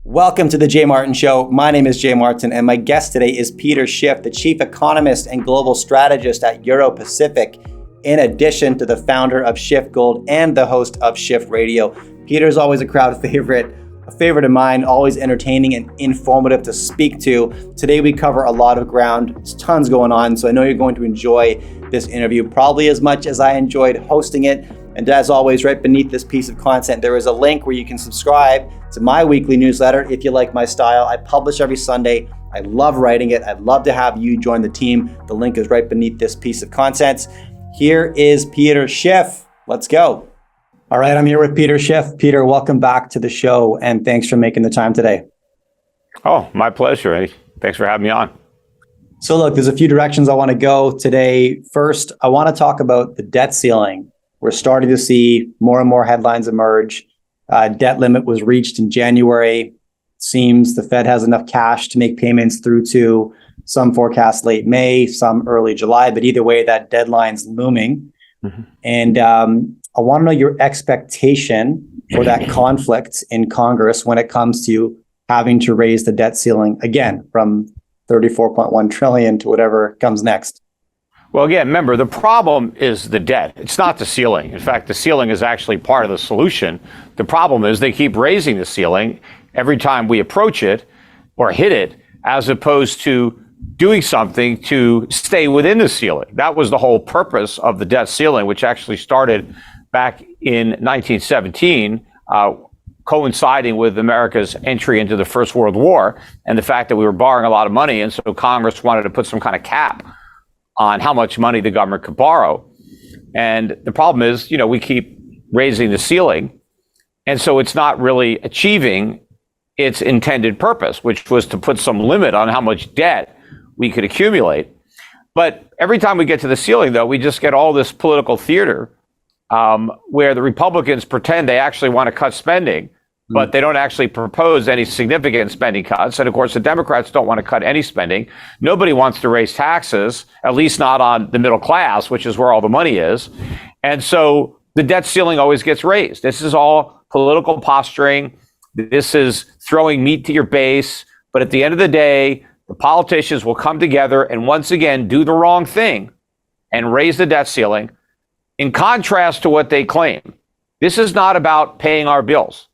Welcome to the Jay Martin Show. My name is Jay Martin, and my guest today is Peter Schiff, the Chief Economist and Global Strategist at Euro Pacific, in addition to the founder of Schiff Gold and the host of Schiff Radio. Peter is always a crowd favorite, a favorite of mine, always entertaining and informative to speak to. Today we cover a lot of ground. There's tons going on, so I know you're going to enjoy this interview probably as much as I enjoyed hosting it. And as always, right beneath this piece of content, there is a link where you can subscribe to my weekly newsletter if you like my style. I publish every Sunday. I love writing it. I'd love to have you join the team. The link is right beneath this piece of content. Here is Peter Schiff. Let's go. All right, I'm here with Peter Schiff. Peter, welcome back to the show, and thanks for making the time today. Oh, my pleasure, Eddie. Thanks for having me on. So look, there's a few directions I want to go today. First, I want to talk about the debt ceiling. We're starting to see more and more headlines emerge. Debt limit was reached in January. Seems the Fed has enough cash to make payments through to some forecasts late May, some early July, but either way, that deadline's looming. Mm-hmm. And I want to know your expectation for that conflict in Congress when it comes to having to raise the debt ceiling again from 34.1 trillion to whatever comes next. Well, again, remember, the problem is the debt. It's not the ceiling. In fact, the ceiling is actually part of the solution. The problem is they keep raising the ceiling every time we approach it or hit it, as opposed to doing something to stay within the ceiling. That was the whole purpose of the debt ceiling, which actually started back in 1917, coinciding with America's entry into the First World War and the fact that we were borrowing a lot of money. And so Congress wanted to put some kind of cap on how much money the government could borrow. And the problem is, we keep raising the ceiling. And so it's not really achieving its intended purpose, which was to put some limit on how much debt we could accumulate. But every time we get to the ceiling, though, we just get all this political theater where the Republicans pretend they actually want to cut spending, but they don't actually propose any significant spending cuts. And of course, the Democrats don't want to cut any spending. Nobody wants to raise taxes, at least not on the middle class, which is where all the money is. And so the debt ceiling always gets raised. This is all political posturing. This is throwing meat to your base. But at the end of the day, the politicians will come together and once again do the wrong thing and raise the debt ceiling. In contrast to what they claim, this is not about paying our bills.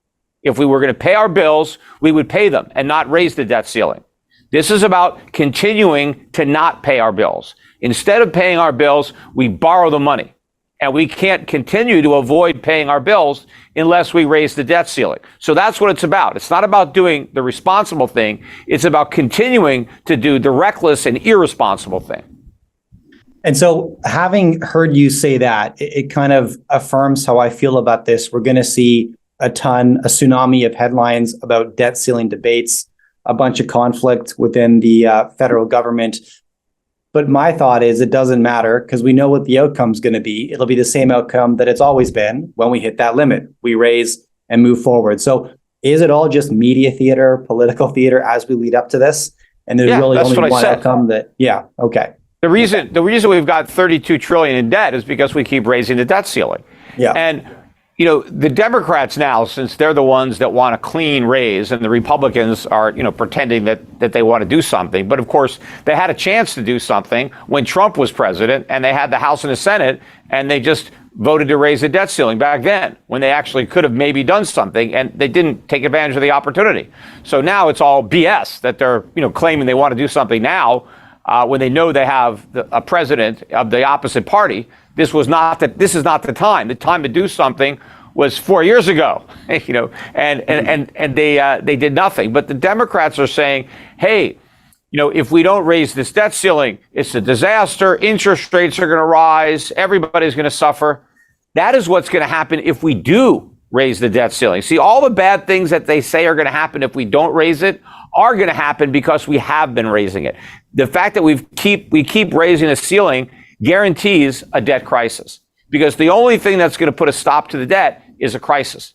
If we were going to pay our bills, we would pay them and not raise the debt ceiling. This is about continuing to not pay our bills. Instead of paying our bills, we borrow the money. And we can't continue to avoid paying our bills unless we raise the debt ceiling. So that's what it's about. It's not about doing the responsible thing. It's about continuing to do the reckless and irresponsible thing. And so having heard you say that, it kind of affirms how I feel about this. We're going to see a tsunami of headlines about debt ceiling debates, a bunch of conflict within the federal government. But my thought is it doesn't matter because we know what the outcome's going to be. It'll be the same outcome that it's always been when we hit that limit. We raise and move forward. So is it all just media theater, political theater as we lead up to this? And there's really only one outcome that, okay. The reason we've got 32 trillion in debt is because we keep raising the debt ceiling. Yeah. And the Democrats now, since they're the ones that want a clean raise, and the Republicans are, pretending that they want to do something. But of course, they had a chance to do something when Trump was president, and they had the House and the Senate, and they just voted to raise the debt ceiling back then, when they actually could have maybe done something, and they didn't take advantage of the opportunity. So now it's all BS that they're, claiming they want to do something now, when they know they have a president of the opposite party. This is not the time. The time to do something was 4 years ago, and they did nothing. But the Democrats are saying, hey, if we don't raise this debt ceiling, it's a disaster. Interest rates are going to rise. Everybody's going to suffer. That is what's going to happen if we do raise the debt ceiling. See, all the bad things that they say are going to happen if we don't raise it are going to happen because we have been raising it. The fact that we keep raising the ceiling guarantees a debt crisis, because the only thing that's going to put a stop to the debt is a crisis.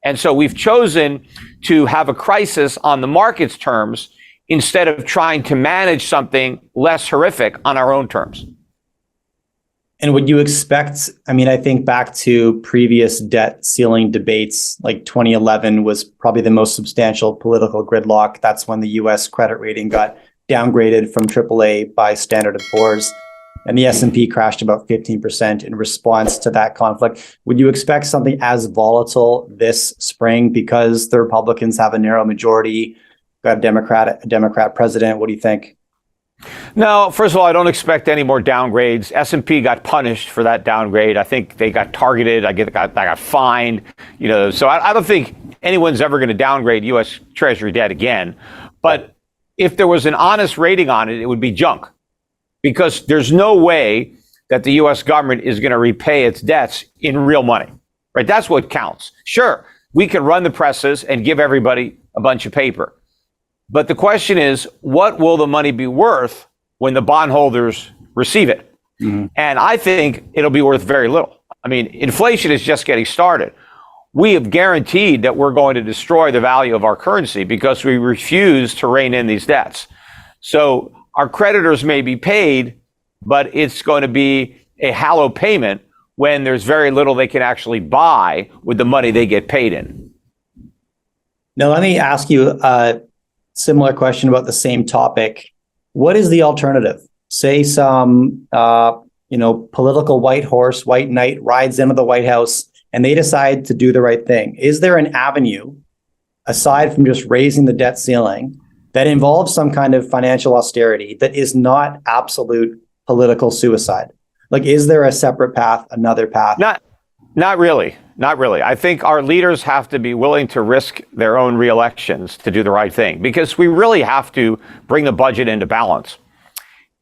And so we've chosen to have a crisis on the market's terms instead of trying to manage something less horrific on our own terms. And would you expect, I mean, I think back to previous debt ceiling debates, like 2011 was probably the most substantial political gridlock. That's when the US credit rating got downgraded from AAA by Standard & Poor's, and the S&P crashed about 15% in response to that conflict. Would you expect something as volatile this spring because the Republicans have a narrow majority, got a Democrat president? What do you think? No, first of all, I don't expect any more downgrades. S&P got punished for that downgrade. I think they got targeted. I got fined. So I don't think anyone's ever going to downgrade U.S. Treasury debt again. But if there was an honest rating on it, it would be junk, because there's no way that the U.S. government is going to repay its debts in real money. Right? That's what counts. Sure, we can run the presses and give everybody a bunch of paper. But the question is, what will the money be worth when the bondholders receive it? Mm-hmm. And I think it'll be worth very little. I mean, inflation is just getting started. We have guaranteed that we're going to destroy the value of our currency because we refuse to rein in these debts. So our creditors may be paid, but it's going to be a hollow payment when there's very little they can actually buy with the money they get paid in. Now, let me ask you similar question about the same topic. What is the alternative? Say some, political white horse, white knight rides into the White House and they decide to do the right thing. Is there an avenue, aside from just raising the debt ceiling, that involves some kind of financial austerity that is not absolute political suicide? Like, is there a separate path, another path? Not really. Not really. I think our leaders have to be willing to risk their own reelections to do the right thing, because we really have to bring the budget into balance.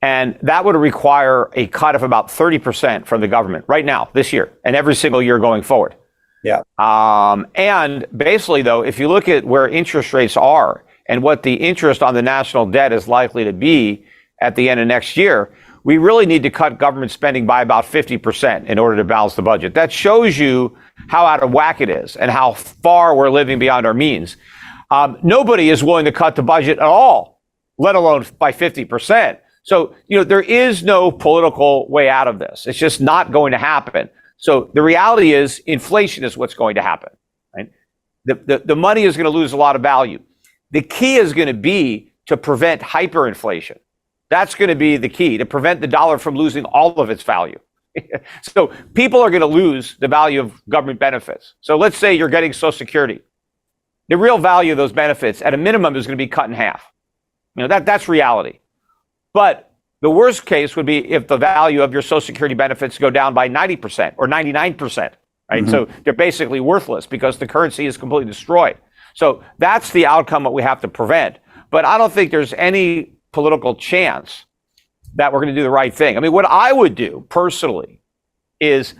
And that would require a cut of about 30% from the government right now, this year, and every single year going forward. Yeah. And basically, though, if you look at where interest rates are and what the interest on the national debt is likely to be at the end of next year, we really need to cut government spending by about 50% in order to balance the budget. That shows you how out of whack it is and how far we're living beyond our means. Nobody is willing to cut the budget at all, let alone by 50%. So, there is no political way out of this. It's just not going to happen. So the reality is inflation is what's going to happen. Right? The money is going to lose a lot of value. The key is going to be to prevent hyperinflation. That's going to be the key, to prevent the dollar from losing all of its value. So people are going to lose the value of government benefits. So let's say you're getting Social Security. The real value of those benefits at a minimum is going to be cut in half. That's reality. But the worst case would be if the value of your Social Security benefits go down by 90% or 99%. Right? Mm-hmm. So they're basically worthless because the currency is completely destroyed. So that's the outcome that we have to prevent. But I don't think there's any political chance that we're going to do the right thing. I mean, what I would do personally is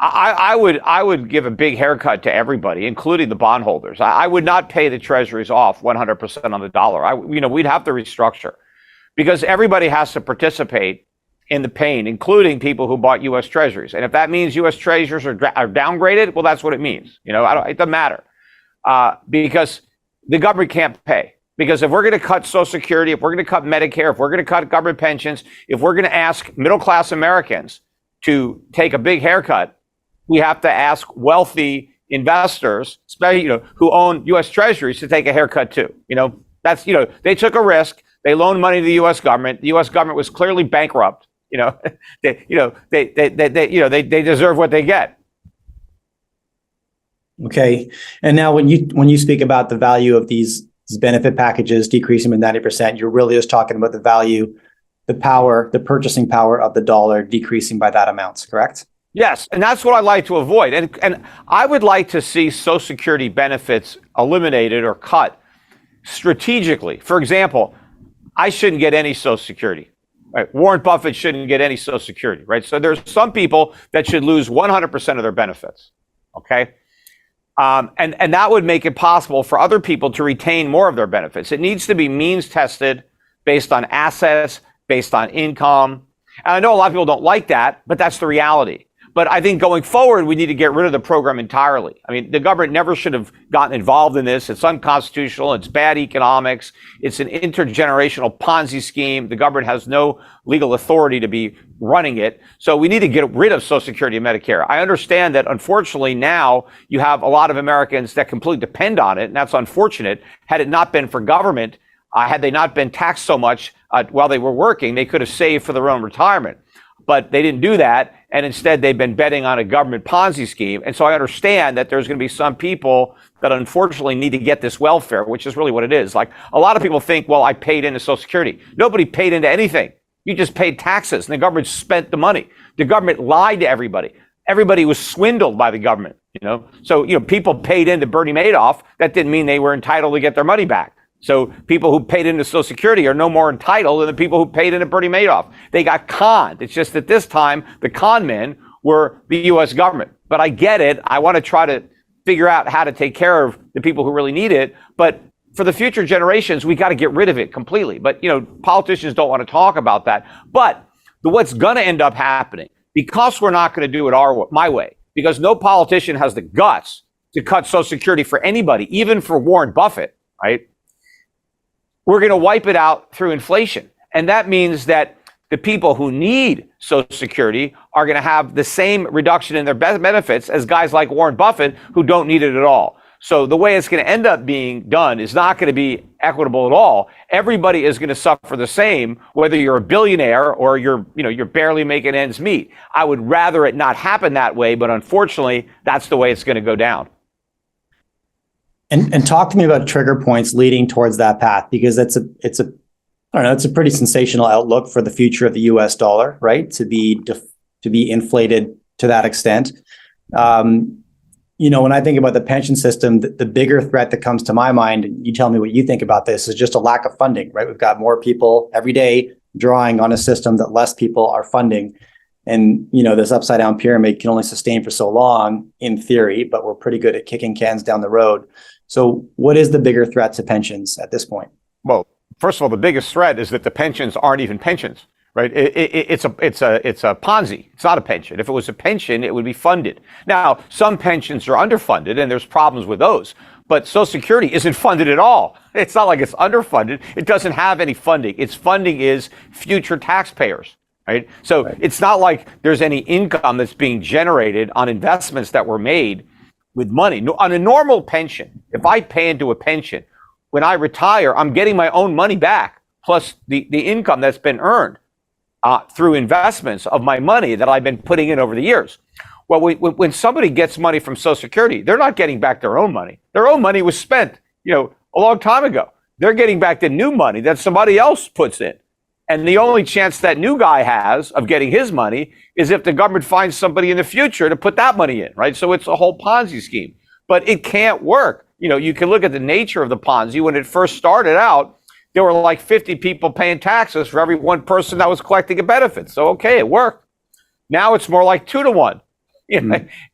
I would give a big haircut to everybody, including the bondholders. I would not pay the treasuries off 100% on the dollar. We'd have to restructure, because everybody has to participate in the pain, including people who bought U.S. treasuries. And if that means U.S. treasuries are downgraded, well, that's what it means. It doesn't matter, because the government can't pay. Because if we're going to cut Social Security, if we're going to cut Medicare, if we're going to cut government pensions, if we're going to ask middle-class Americans to take a big haircut, we have to ask wealthy investors, especially who own U.S. treasuries, to take a haircut too. That's they took a risk. They loaned money to the U.S. government. The U.S. government was clearly bankrupt. They deserve what they get. Okay, and now when you speak about the value of these benefit packages decreasing by 90%, you're really just talking about the value, the power, the purchasing power of the dollar decreasing by that amount, correct? Yes, and that's what I'd like to avoid. And I would like to see Social Security benefits eliminated or cut strategically. For example, I shouldn't get any Social Security. Right? Warren Buffett shouldn't get any Social Security, right? So there's some people that should lose 100% of their benefits, okay? And that would make it possible for other people to retain more of their benefits. It needs to be means tested, based on assets, based on income. And I know a lot of people don't like that, but that's the reality. But I think going forward, we need to get rid of the program entirely. I mean, the government never should have gotten involved in this. It's unconstitutional. It's bad economics. It's an intergenerational Ponzi scheme. The government has no legal authority to be running it. So we need to get rid of Social Security and Medicare. I understand that, unfortunately, now you have a lot of Americans that completely depend on it, and that's unfortunate. Had it not been for government, had they not been taxed so much while they were working, they could have saved for their own retirement. But they didn't do that, and instead they've been betting on a government Ponzi scheme. And so I understand that there's going to be some people that unfortunately need to get this welfare, which is really what it is. Like, a lot of people think, well, I paid into Social Security. Nobody paid into anything. You just paid taxes, and the government spent the money. The government lied to everybody. Everybody was swindled by the government, So, people paid into Bernie Madoff. That didn't mean they were entitled to get their money back. So people who paid into Social Security are no more entitled than the people who paid into Bernie Madoff. They got conned. It's just that this time the con men were the U.S. government. But I get it. I want to try to figure out how to take care of the people who really need it. But for the future generations, we got to get rid of it completely. But, politicians don't want to talk about that. But what's going to end up happening, because we're not going to do it my way, because no politician has the guts to cut Social Security for anybody, even for Warren Buffett, right? We're going to wipe it out through inflation. And that means that the people who need Social Security are going to have the same reduction in their benefits as guys like Warren Buffett who don't need it at all. So the way it's going to end up being done is not going to be equitable at all. Everybody is going to suffer the same, whether you're a billionaire or you're barely making ends meet. I would rather it not happen that way, but unfortunately, that's the way it's going to go down. And talk to me about trigger points leading towards that path, because it's a pretty sensational outlook for the future of the U.S. dollar, right? To be inflated to that extent. When I think about the pension system, the bigger threat that comes to my mind, and you tell me what you think about this, is just a lack of funding, right? We've got more people every day drawing on a system that less people are funding. And, this upside down pyramid can only sustain for so long in theory, but we're pretty good at kicking cans down the road. So what is the bigger threat to pensions at this point? Well, first of all, the biggest threat is that the pensions aren't even pensions, right? It's a Ponzi. It's not a pension. If it was a pension, it would be funded. Now, some pensions are underfunded, and there's problems with those. But Social Security isn't funded at all. It's not like it's underfunded. It doesn't have any funding. Its funding is future taxpayers. Right? So It's not like there's any income that's being generated on investments that were made with money. On a normal pension, if I pay into a pension, when I retire, I'm getting my own money back, plus the income that's been earned through investments of my money that I've been putting in over the years. Well, when somebody gets money from Social Security, they're not getting back their own money. Their own money was spent, a long time ago. They're getting back the new money that somebody else puts in. And the only chance that new guy has of getting his money is if the government finds somebody in the future to put that money in, right? So it's a whole Ponzi scheme. But it can't work. You can look at the nature of the Ponzi. When it first started out, there were like 50 people paying taxes for every one person that was collecting a benefit. So, okay, it worked. Now it's more like 2 to 1.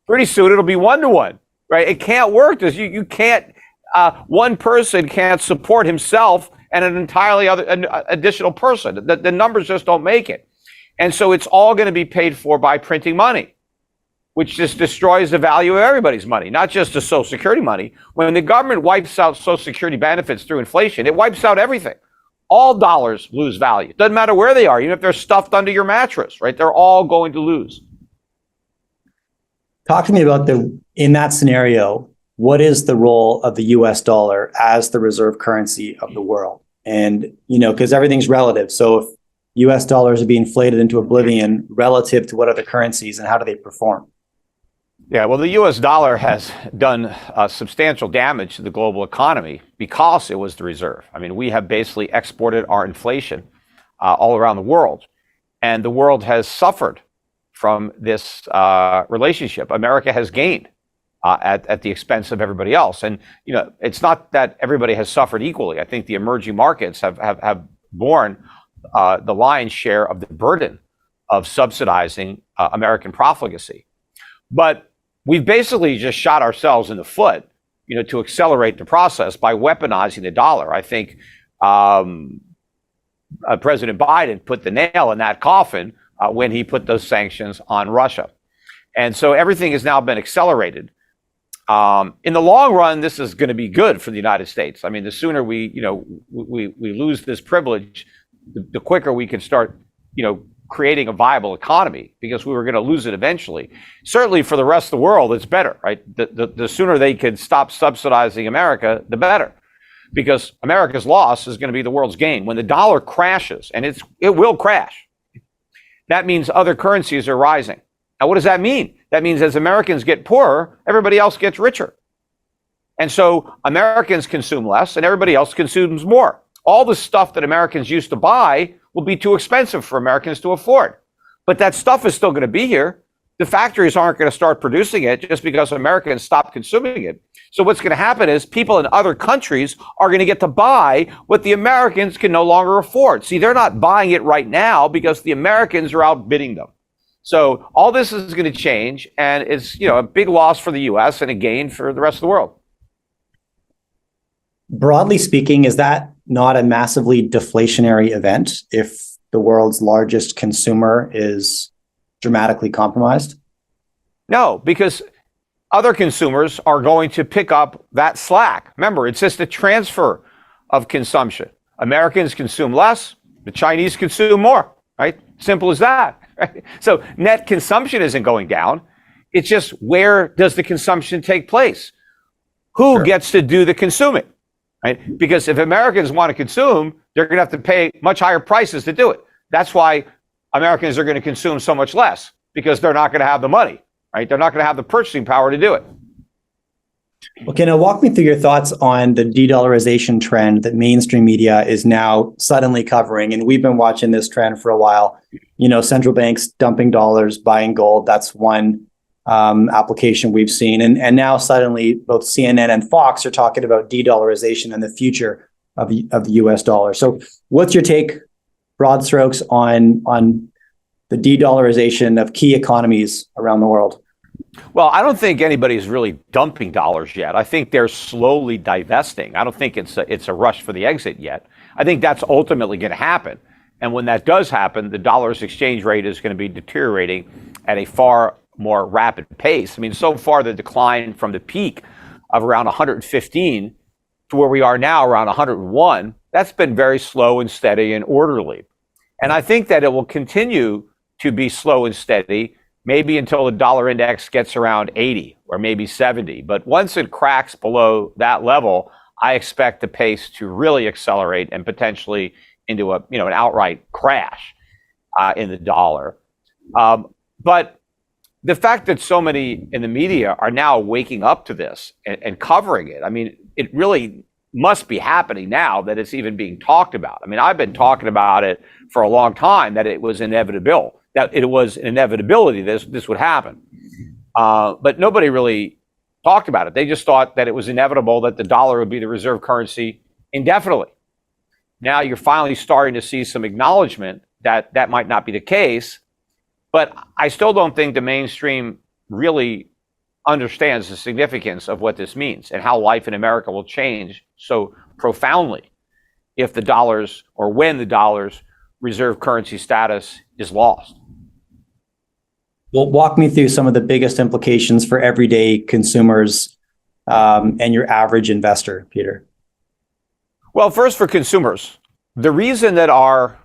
Pretty soon it'll be 1 to 1, right? It can't work. You can't, one person can't support himself and an entirely additional person. The numbers just don't make it. And so it's all going to be paid for by printing money, which just destroys the value of everybody's money, not just the Social Security money. When the government wipes out Social Security benefits through inflation, it wipes out everything. All dollars lose value. Doesn't matter where they are, even if they're stuffed under your mattress, right? They're all going to lose. Talk to me about in that scenario, what is the role of the US dollar as the reserve currency of the world? And, because everything's relative. So if US dollars are being inflated into oblivion relative to what other currencies, and how do they perform? Yeah, well, the US dollar has done substantial damage to the global economy because it was the reserve. I mean, we have basically exported our inflation all around the world, and the world has suffered from this relationship. America has gained at the expense of everybody else. And, it's not that everybody has suffered equally. I think the emerging markets have borne the lion's share of the burden of subsidizing American profligacy. But we've basically just shot ourselves in the foot, to accelerate the process by weaponizing the dollar. I think President Biden put the nail in that coffin when he put those sanctions on Russia. And so everything has now been accelerated. In the long run, this is going to be good for the United States. I mean, the sooner we lose this privilege, the quicker we can start, creating a viable economy, because we were going to lose it eventually. Certainly for the rest of the world, it's better, right? The sooner they can stop subsidizing America, the better, because America's loss is going to be the world's gain. When the dollar crashes, and it will crash, that means other currencies are rising. Now, what does that mean? That means as Americans get poorer, everybody else gets richer. And so Americans consume less and everybody else consumes more. All the stuff that Americans used to buy will be too expensive for Americans to afford. But that stuff is still going to be here. The factories aren't going to start producing it just because Americans stop consuming it. So what's going to happen is people in other countries are going to get to buy what the Americans can no longer afford. See, they're not buying it right now because the Americans are outbidding them. So all this is going to change, and it's a big loss for the U.S. and a gain for the rest of the world. Broadly speaking, is that not a massively deflationary event if the world's largest consumer is dramatically compromised? No, because other consumers are going to pick up that slack. Remember, it's just a transfer of consumption. Americans consume less, the Chinese consume more, right? Simple as that. Right? So net consumption isn't going down. It's just, where does the consumption take place? Who gets to do the consuming? Right? Because if Americans want to consume, they're going to have to pay much higher prices to do it. That's why Americans are going to consume so much less, because they're not going to have the money, right? They're not going to have the purchasing power to do it. Okay, now walk me through your thoughts on the de-dollarization trend that mainstream media is now suddenly covering. And we've been watching this trend for a while. Central banks dumping dollars, buying gold. That's one application we've seen. And now suddenly both CNN and Fox are talking about de-dollarization and the future of the US dollar. So what's your take, broad strokes, on the de-dollarization of key economies around the world? Well, I don't think anybody's really dumping dollars yet. I think they're slowly divesting. I don't think it's a rush for the exit yet. I think that's ultimately going to happen. And when that does happen, the dollar's exchange rate is going to be deteriorating at a far more rapid pace. I mean, so far the decline from the peak of around 115 to where we are now around 101, that's been very slow and steady and orderly. And I think that it will continue to be slow and steady, maybe until the dollar index gets around 80 or maybe 70. But once it cracks below that level, I expect the pace to really accelerate and potentially into an outright crash in the dollar. But the fact that so many in the media are now waking up to this and covering it, I mean, it really must be happening now that it's even being talked about. I mean, I've been talking about it for a long time, that it was inevitable, that it was an inevitability this would happen. But nobody really talked about it. They just thought that it was inevitable that the dollar would be the reserve currency indefinitely. Now you're finally starting to see some acknowledgement that that might not be the case. But I still don't think the mainstream really understands the significance of what this means and how life in America will change so profoundly if the dollar's, or when the dollar's reserve currency status is lost. Well, walk me through some of the biggest implications for everyday consumers and your average investor, Peter. Well, first, for consumers, the reason that our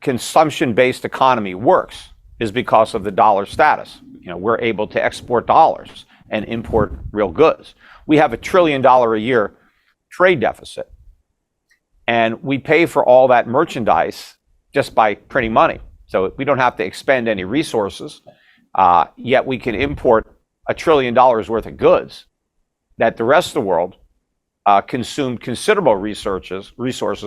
consumption-based economy works is because of the dollar status. We're able to export dollars and import real goods. We have $1 trillion a year trade deficit, and we pay for all that merchandise just by printing money. So we don't have to expend any resources, yet we can import $1 trillion worth of goods that the rest of the world consumed considerable resources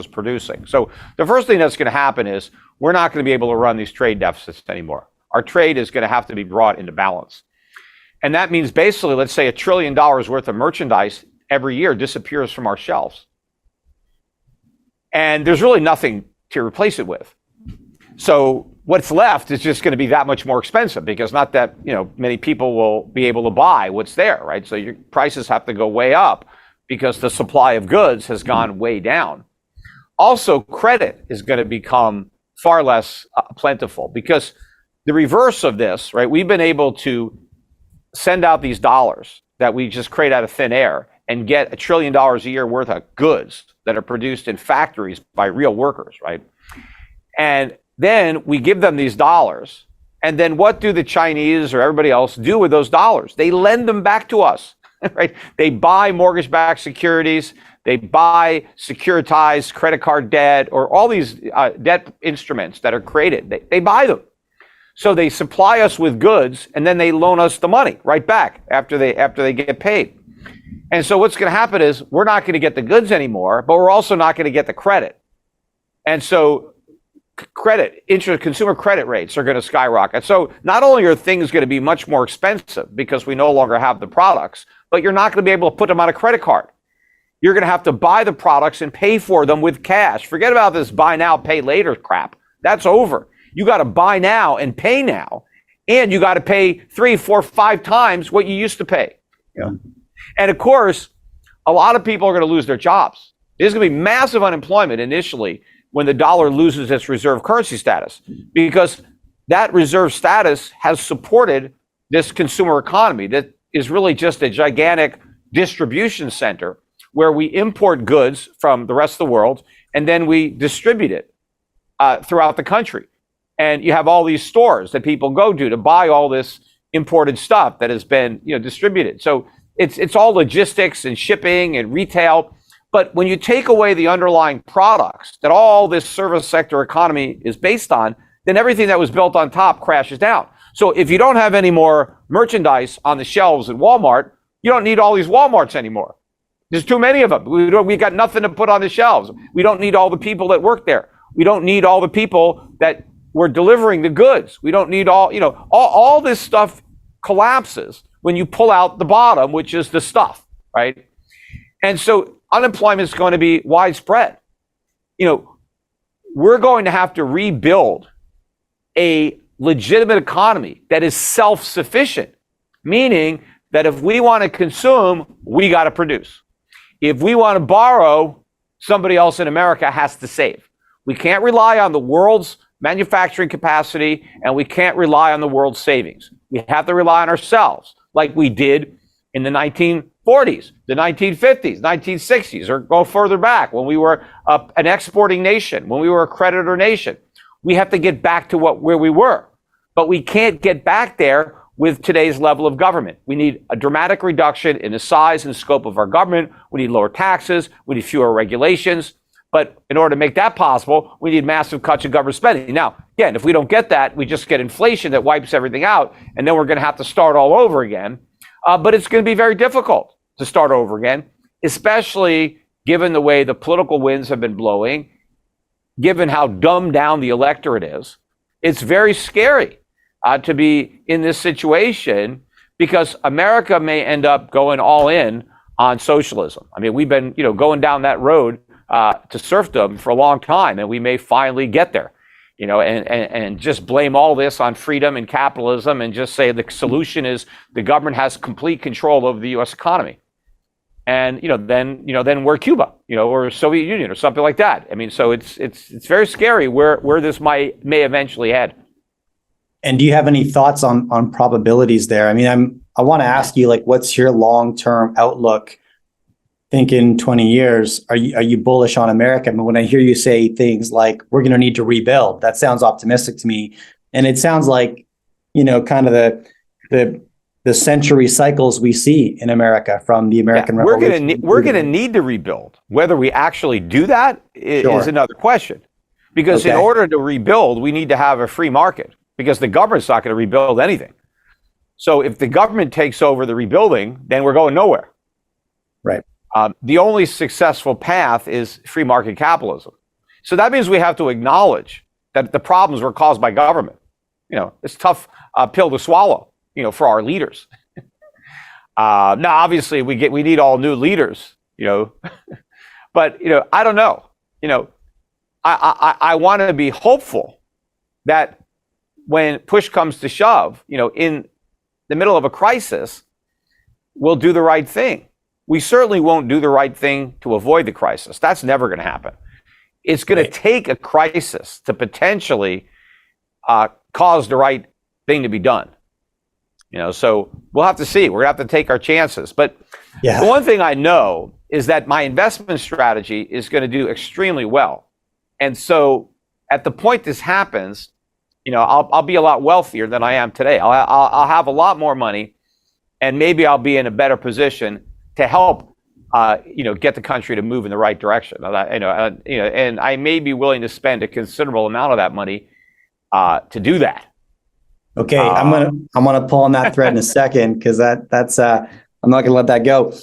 producing. So the first thing that's going to happen is we're not going to be able to run these trade deficits anymore. Our trade is going to have to be brought into balance. And that means basically, let's say $1 trillion worth of merchandise every year disappears from our shelves. And there's really nothing to replace it with. So what's left is just going to be that much more expensive, because not that many people will be able to buy what's there, right? So your prices have to go way up because the supply of goods has gone way down. Also, credit is going to become far less plentiful, because the reverse of this, right? We've been able to send out these dollars that we just create out of thin air and get $1 trillion a year worth of goods that are produced in factories by real workers, right? And then we give them these dollars. And then what do the Chinese or everybody else do with those dollars? They lend them back to us, right? They buy mortgage-backed securities. They buy securitized credit card debt or all these debt instruments that are created. They buy them. So they supply us with goods and then they loan us the money right back after they get paid. And so what's going to happen is we're not going to get the goods anymore, but we're also not going to get the credit. And so consumer credit rates are going to skyrocket. So not only are things going to be much more expensive because we no longer have the products, but you're not going to be able to put them on a credit card. You're going to have to buy the products and pay for them with cash. Forget about this buy now, pay later crap. That's over. You got to buy now and pay now, and you got to pay 3, 4, 5 times what you used to pay. Yeah. And of course, a lot of people are going to lose their jobs. There's going to be massive unemployment initially when the dollar loses its reserve currency status, because that reserve status has supported this consumer economy that is really just a gigantic distribution center where we import goods from the rest of the world and then we distribute it throughout the country. And you have all these stores that people go to buy all this imported stuff that has been, distributed. So it's all logistics and shipping and retail. But when you take away the underlying products that all this service sector economy is based on, then everything that was built on top crashes down. So if you don't have any more merchandise on the shelves at Walmart, you don't need all these Walmarts anymore. There's too many of them. We got nothing to put on the shelves. We don't need all the people that work there. We don't need all the people that were delivering the goods. We don't need all this stuff collapses when you pull out the bottom, which is the stuff, right? And so unemployment is going to be widespread. We're going to have to rebuild a legitimate economy that is self-sufficient, meaning that if we want to consume, we got to produce. If we want to borrow, somebody else in America has to save. We can't rely on the world's manufacturing capacity, and we can't rely on the world's savings. We have to rely on ourselves, like we did in the 1940s, the 1950s, 1960s, or go further back when we were an exporting nation, when we were a creditor nation. We have to get back to where we were, but we can't get back there with today's level of government. We need a dramatic reduction in the size and scope of our government. We need lower taxes. We need fewer regulations. But in order to make that possible, we need massive cuts in government spending. Now, again, if we don't get that, we just get inflation that wipes everything out, and then we're going to have to start all over again. But it's going to be very difficult to start over again, especially given the way the political winds have been blowing, given how dumbed down the electorate is. It's very scary to be in this situation because America may end up going all in on socialism. I mean, we've been, going down that road to serfdom for a long time, and we may finally get there, and just blame all this on freedom and capitalism and just say the solution is the government has complete control over the U.S. economy. And, then we're Cuba, or Soviet Union or something like that. I mean, so it's very scary where this may eventually head. And do you have any thoughts on probabilities there? I mean, I want to ask you, what's your long-term outlook? Think in 20 years, are you bullish on America? I mean, when I hear you say things like we're going to need to rebuild, that sounds optimistic to me. And it sounds like, kind of the century cycles we see in America from the American Revolution. We're going to need to rebuild. Whether we actually do that is another question. Because in order to rebuild, we need to have a free market, because the government's not going to rebuild anything. So if the government takes over the rebuilding, then we're going nowhere. Right. The only successful path is free market capitalism. So that means we have to acknowledge that the problems were caused by government. It's a tough pill to swallow, for our leaders. Now, obviously, we need all new leaders, but, I don't know. I want to be hopeful that when push comes to shove, in the middle of a crisis, we'll do the right thing. We certainly won't do the right thing to avoid the crisis. That's never going to happen. It's going to take a crisis to potentially cause the right thing to be done. So we'll have to see. We're going to have to take our chances. But yeah. The one thing I know is that my investment strategy is going to do extremely well. And so at the point this happens, I'll be a lot wealthier than I am today. I'll have a lot more money, and maybe I'll be in a better position to help, get the country to move in the right direction. And I may be willing to spend a considerable amount of that money to do that. Okay, I'm gonna pull on that thread in a second, because that's I'm not gonna let that go.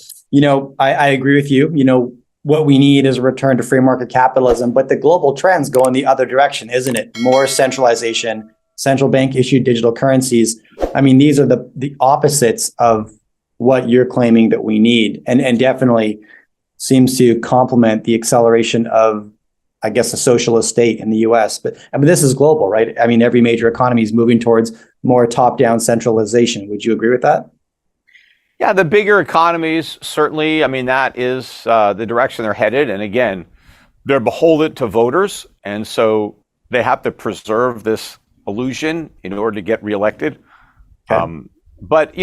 I agree with you. What we need is a return to free market capitalism, but the global trends go in the other direction, isn't it? More centralization, central bank issued digital currencies. I mean, these are the opposites of what you're claiming that we need, and definitely seems to complement the acceleration of, I guess, a socialist state in the US. But I mean, this is global, right? I mean, every major economy is moving towards more top-down centralization. Would you agree with that? Yeah, the bigger economies, certainly. I mean, that is the direction they're headed. And again, they're beholden to voters. And so they have to preserve this illusion in order to get reelected. Okay. But,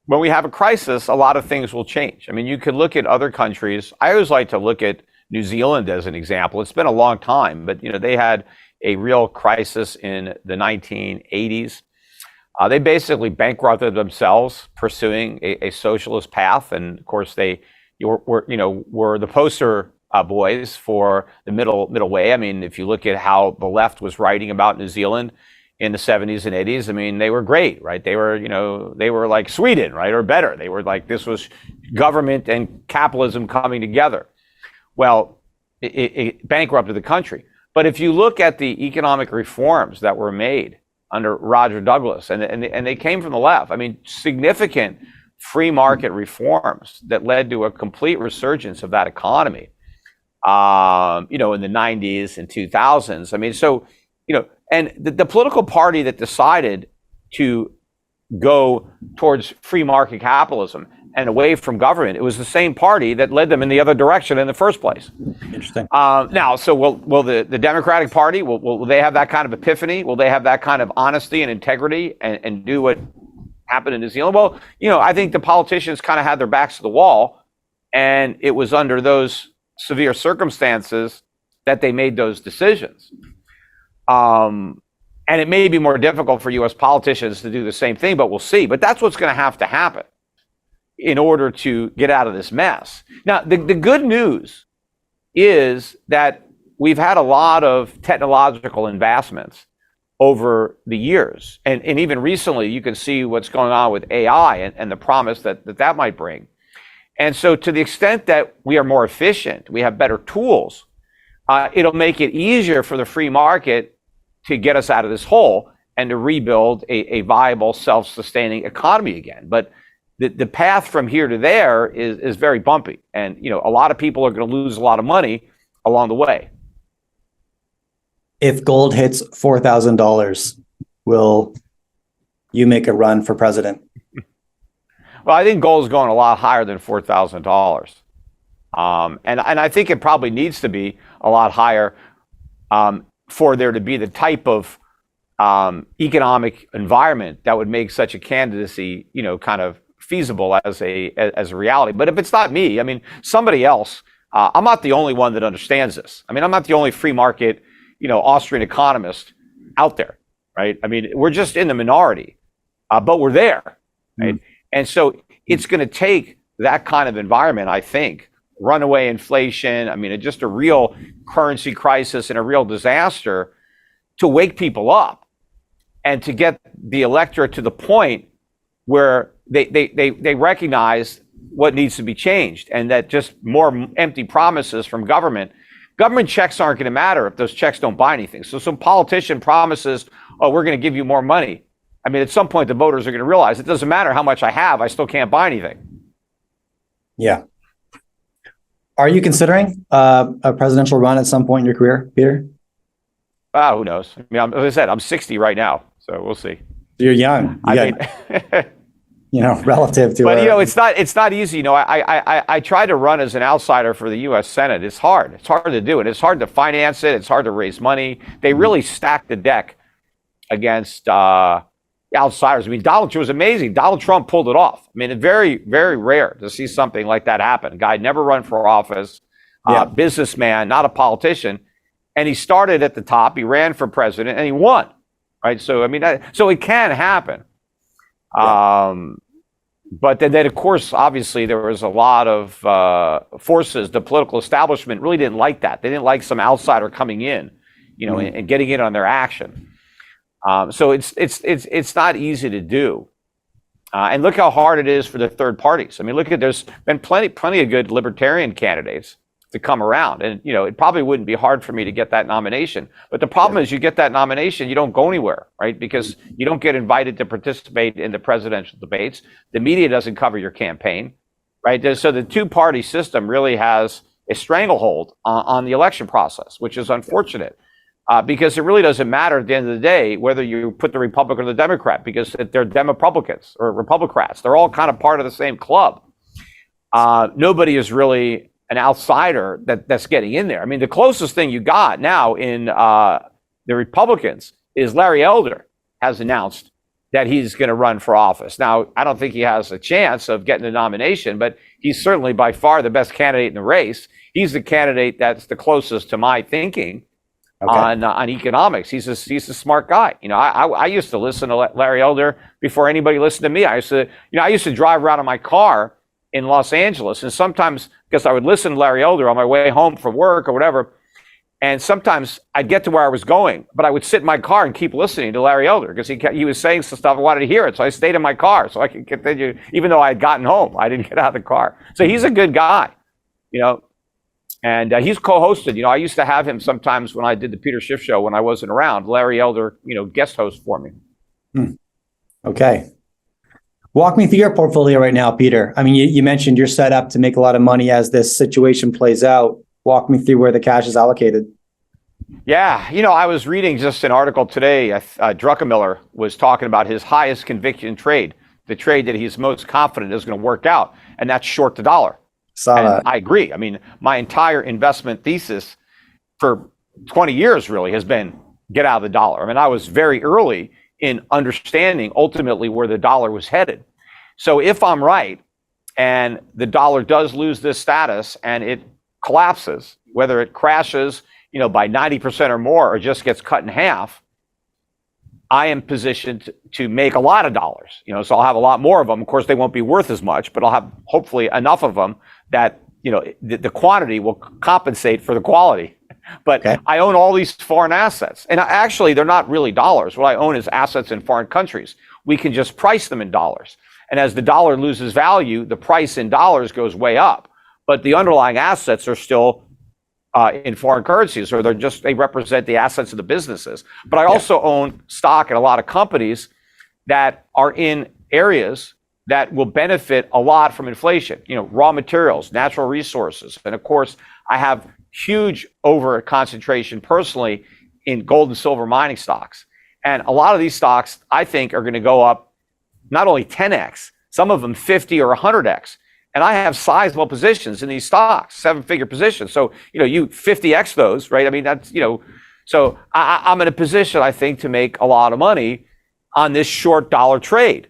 when we have a crisis, a lot of things will change. I mean, you could look at other countries. I always like to look at New Zealand as an example. It's been a long time, but, they had a real crisis in the 1980s. They basically bankrupted themselves pursuing a socialist path, and of course they were the poster boys for the middle way. I mean, if you look at how the left was writing about New Zealand in the 70s and 80s, I mean, they were great, right? They were like Sweden, right, or better. They were like, this was government and capitalism coming together. Well, it bankrupted the country. But if you look at the economic reforms that were made under Roger Douglas, and they came from the left. I mean, significant free market reforms that led to a complete resurgence of that economy, in the 90s and 2000s. I mean, so, and the political party that decided to go towards free market capitalism and away from government, it was the same party that led them in the other direction in the first place. Interesting. Now, so will the Democratic Party, will they have that kind of epiphany? Will they have that kind of honesty and integrity and do what happened in New Zealand? Well, I think the politicians kind of had their backs to the wall, and it was under those severe circumstances that they made those decisions. And it may be more difficult for U.S. politicians to do the same thing, but we'll see. But that's what's going to have to happen in order to get out of this mess. Now, the good news is that we've had a lot of technological advancements over the years. And even recently, you can see what's going on with AI and the promise that might bring. And so to the extent that we are more efficient, we have better tools, it'll make it easier for the free market to get us out of this hole and to rebuild a viable, self-sustaining economy again. But the path from here to there is very bumpy. And, a lot of people are going to lose a lot of money along the way. If gold hits $4,000, will you make a run for president? Well, I think gold is going a lot higher than $4,000. And I think it probably needs to be a lot higher for there to be the type of economic environment that would make such a candidacy, kind of feasible as a reality. But if it's not me, I mean, somebody else, I'm not the only one that understands this. I mean, I'm not the only free market, Austrian economist out there, right? I mean, we're just in the minority, but we're there, right? Mm. And so it's going to take that kind of environment, I think, runaway inflation, I mean, just a real currency crisis and a real disaster to wake people up and to get the electorate to the point where they recognize what needs to be changed, and that just more empty promises from government checks aren't going to matter if those checks don't buy anything. So some politician promises, oh, we're going to give you more money. I mean, at some point, the voters are going to realize it doesn't matter how much I have, I still can't buy anything. Yeah. Are you considering a presidential run at some point in your career, Peter? Who knows? I mean, as I said, I'm 60 right now, so we'll see. You're young. Relative to. But it's not easy. I tried to run as an outsider for the U.S. Senate. It's hard. It's hard to do it. It's hard to finance it. It's hard to raise money. They really stacked the deck against outsiders. I mean, Donald Trump was amazing. Donald Trump pulled it off. I mean, it's very, very rare to see something like that happen. A guy never run for office, businessman, not a politician. And he started at the top. He ran for president and he won. Right. So, I mean, so it can happen. But then, of course, obviously, there was a lot of forces. The political establishment really didn't like that. They didn't like some outsider coming in, and getting in on their action. So it's not easy to do. And look how hard it is for the third parties. I mean, there's been plenty of good libertarian candidates to come around. And, it probably wouldn't be hard for me to get that nomination. But the problem is you get that nomination, you don't go anywhere, right? Because you don't get invited to participate in the presidential debates. The media doesn't cover your campaign, right? So the two-party system really has a stranglehold on the election process, which is unfortunate. Because it really doesn't matter at the end of the day whether you put the Republican or the Democrat, because they're Demopublicans or Republicrats. They're all kind of part of the same club. Nobody is really an outsider that's getting in there. I mean, the closest thing you got now in the Republicans is Larry Elder has announced that he's going to run for office. Now, I don't think he has a chance of getting the nomination, but he's certainly by far the best candidate in the race. He's the candidate that's the closest to my thinking. On economics. He's a smart guy. I used to listen to Larry Elder before anybody listened to me. I used to drive around in my car in Los Angeles, and sometimes, because I would listen to Larry Elder on my way home from work or whatever, and sometimes I'd get to where I was going, but I would sit in my car and keep listening to Larry Elder because he was saying some stuff I wanted to hear it. So I stayed in my car so I could continue, even though I had gotten home. I didn't get out of the car. So he's a good guy, And he's co-hosted. I used to have him sometimes when I did the Peter Schiff show when I wasn't around. Larry Elder, guest host for me. Okay. Walk me through your portfolio right now, Peter. I mean, you mentioned you're set up to make a lot of money as this situation plays out. Walk me through where the cash is allocated. Yeah. I was reading just an article today. Druckenmiller was talking about his highest conviction trade, the trade that he's most confident is going to work out, and that's short the dollar. I agree. I mean, my entire investment thesis for 20 years really has been get out of the dollar. I mean, I was very early in understanding ultimately where the dollar was headed. So if I'm right and the dollar does lose this status and it collapses, whether it crashes, by 90% or more or just gets cut in half, I am positioned to make a lot of dollars. So I'll have a lot more of them. Of course, they won't be worth as much, but I'll have hopefully enough of them that the quantity will compensate for the quality. But I own all these foreign assets, and actually they're not really dollars. What I own is assets in foreign countries. We can just price them in dollars, and as the dollar loses value, the price in dollars goes way up. But the underlying assets are still in foreign currencies, or they represent the assets of the businesses. But I also own stock in a lot of companies that are in areas that will benefit a lot from inflation, raw materials, natural resources. And of course, I have huge over concentration personally in gold and silver mining stocks. And a lot of these stocks, I think, are going to go up not only 10x, some of them 50 or 100x. And I have sizable positions in these stocks, 7-figure positions. So, you 50x those, right? I mean, that's, so I'm in a position, I think, to make a lot of money on this short dollar trade.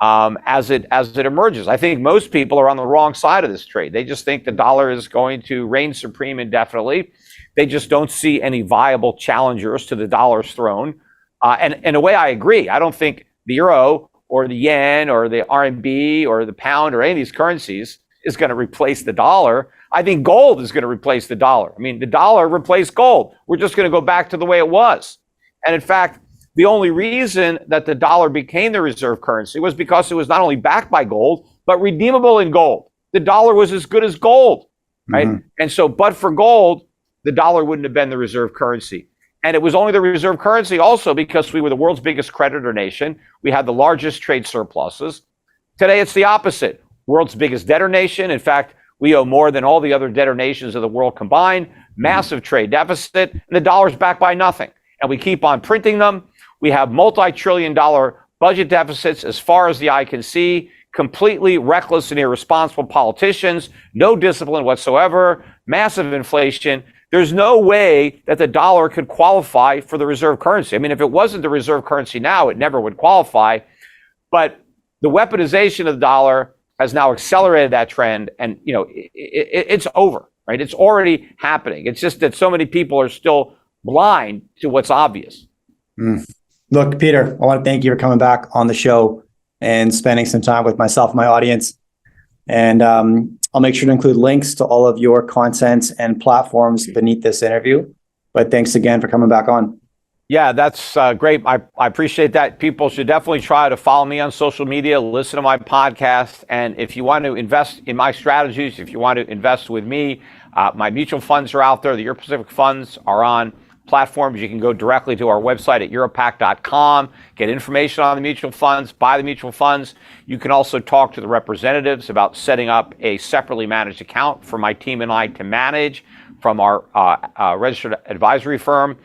As it emerges. I think most people are on the wrong side of this trade. They just think the dollar is going to reign supreme indefinitely. They just don't see any viable challengers to the dollar's throne. And in a way, I agree. I don't think the euro or the yen or the RMB or the pound or any of these currencies is going to replace the dollar. I think gold is going to replace the dollar. I mean, the dollar replaced gold. We're just going to go back to the way it was. And in fact, the only reason that the dollar became the reserve currency was because it was not only backed by gold, but redeemable in gold. The dollar was as good as gold, right? And so, but for gold, the dollar wouldn't have been the reserve currency. And it was only the reserve currency also because we were the world's biggest creditor nation. We had the largest trade surpluses. Today, it's the opposite. World's biggest debtor nation. In fact, we owe more than all the other debtor nations of the world combined. Massive trade deficit, and the dollar's backed by nothing. And we keep on printing them. We have multi-trillion-dollar budget deficits as far as the eye can see, completely reckless and irresponsible politicians, no discipline whatsoever, massive inflation, there's no way that the dollar could qualify for the reserve currency. I mean, if it wasn't the reserve currency now, it never would qualify. But the weaponization of the dollar has now accelerated that trend, and it's over, right? It's already happening. It's just that so many people are still blind to what's obvious. Look, Peter, I want to thank you for coming back on the show and spending some time with myself and my audience. And I'll make sure to include links to all of your content and platforms beneath this interview. But thanks again for coming back on. Yeah, that's great. I appreciate that. People should definitely try to follow me on social media, listen to my podcast. And if you want to invest in my strategies, if you want to invest with me, my mutual funds are out there. The Euro Pacific funds are on platforms. You can go directly to our website at europac.com, get information on the mutual funds, buy the mutual funds. You can also talk to the representatives about setting up a separately managed account for my team and I to manage from our registered advisory firm,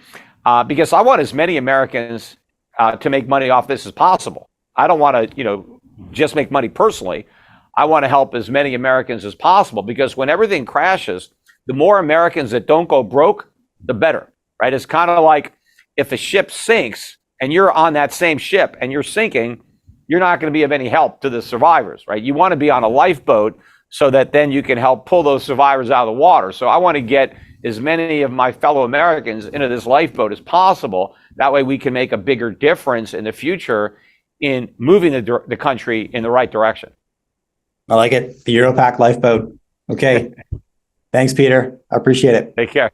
because I want as many Americans to make money off this as possible. I don't want to, just make money personally. I want to help as many Americans as possible, because when everything crashes, the more Americans that don't go broke, the better. Right? It's kind of like if a ship sinks and you're on that same ship and you're sinking, you're not going to be of any help to the survivors, right? You want to be on a lifeboat so that then you can help pull those survivors out of the water. So I want to get as many of my fellow Americans into this lifeboat as possible. That way we can make a bigger difference in the future in moving the country in the right direction. I like it. The Europac lifeboat. Okay. Thanks, Peter. I appreciate it. Take care.